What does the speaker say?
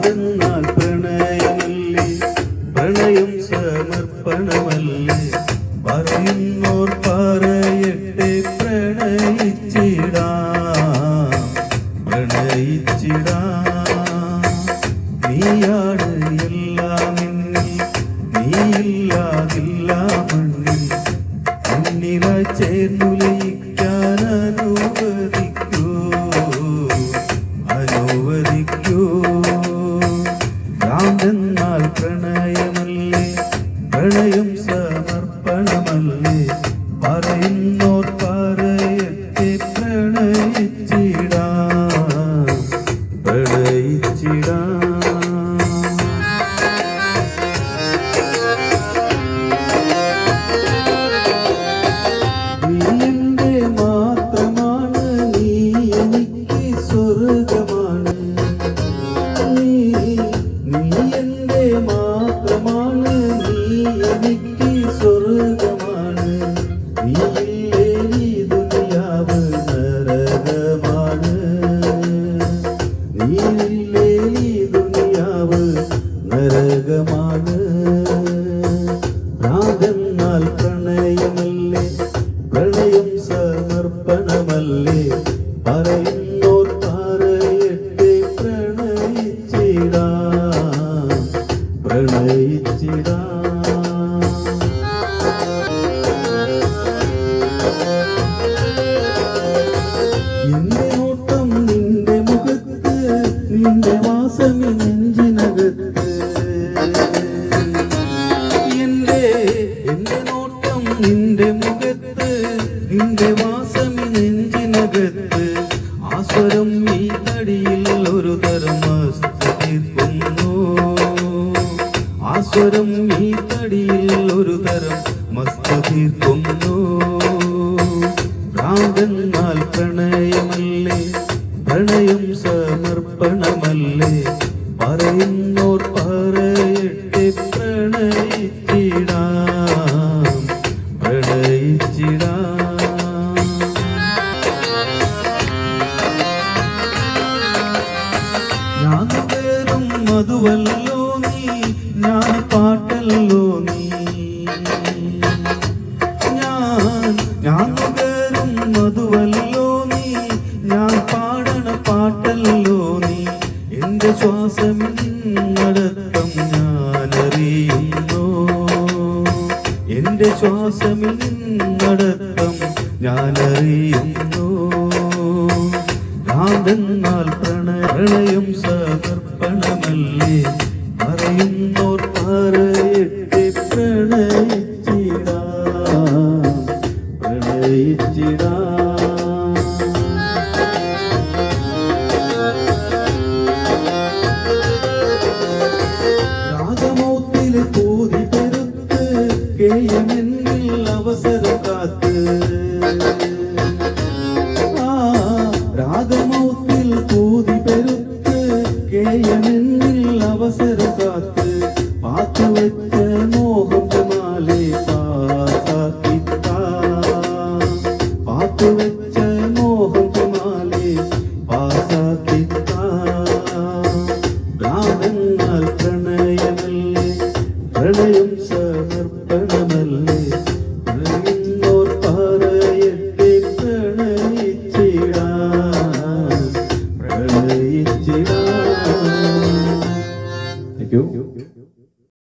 ഭ്രാന്തെന്നാൽ പ്രണയമല്ലേ, പ്രണയം സമർപ്പണമല്ലേ, പറയുന്നോർ പറയട്ടെ പ്രണയിച്ചിടാം, പ്രണയിച്ചിടാം. നീയാണ് എല്ലാം എന്നിൽ, നീയില്ലാതില്ല മണ്ണിൽ, മുന്നിലായി ചേർന്നു ലയിക്കാൻ അനുവദിക്കൂ, അനുവദിക്കൂ. ഭ്രാന്തെന്നാൽ പ്രണയമല്ലേ, പ്രണയം സമർപ്പണമല്ലേ, പറയുന്നോർ പറയട്ടെ പ്രണയിച്ചിടാം, പ്രണയിച്ചിടാം. മാത്രമാണ് നീ എനിക്ക് സ്വർഗമാണ്, നീയില്ലേ ഈ ദുനിയാവ് നരകമാണ്, നീയില്ലേ ഈ ദുനിയാവ് നരകമാണ്. ഭ്രാന്തെന്നാൽ പ്രണയമല്ലേ, പ്രണയം സമർപ്പണമല്ലേ, പറയുന്നോർ പറയട്ടെ പ്രണയിച്ചിടാം, പ്രണയിച്ചിടാം. എന്റെ നോട്ടം നിന്റെ മുഖത്ത്, നിന്റെ വാസമി നെഞ്ചിനകത്ത്, എന്റെ നോട്ടം നിന്റെ മുഖത്ത്, നിന്റെ വാസമി നെഞ്ചിനകത്ത്, ആസ്വരം ഈ തടിയിൽ ഒരു തരം മസ്ത് തീർക്കുന്നു, ആസ്വരം ഈ തടിയിൽ ഒരു തരം മസ്ത് തീർക്കുന്നു. ഭ്രാന്തെന്നാൽ പ്രണയമല്ലേ, പ്രണയം സമർപ്പണമല്ലേ, പറയുന്നോർ പറയട്ടെ പ്രണയിച്ചിടാം, പ്രണയിച്ചിടാം. ഞാൻ വേറും മധുവല്ലോ നീ, ഞാൻ പാട്ടല്ലോ നീ, ഞാൻ വേറും മധുവല്ലോ നീ, ഞാൻ പാടണ പാട്ടല്ലോ നീ. എന്റെ ശ്വാസം നിന്നടക്കം ഞാനറിയുന്നു, എന്റെ ശ്വാസം നിന്നടക്കം ഞാനറിയുന്നു. ഭ്രാന്തെന്നാൽ പ്രണയം സമർപ്പണമല്ലേ, പറയുന്നോർ പറയട്ടെ പ്രണയിച്ചിടാം, പ്രണയിച്ചിടാം. രാഗമോത്തിലെ കൂതി പെരുത്ത്, കേയമെന്നിൽ അവസരം കാത്ത്, രാഗമോത്തിൽ കൂതി പെരുത്ത്, കേയമെന്നിൽ അവസരം കാത്ത്, പാത്തുവെച്ച മോഹം ജമാലെ പാസാക്കിത്താ, പാത്തുവെച്ച മോഹം ജമാലെ പാസാക്കിത്താ. ഭ്രാന്തെന്നാൽ പ്രണയമല്ലേ, പ്രണയം സമർപ്പണമല്ലേ, പറയുന്നോർ പറയട്ടെ പ്രണയിച്ചിടാം, പ്രണയിച്ചിടാം. Thank you.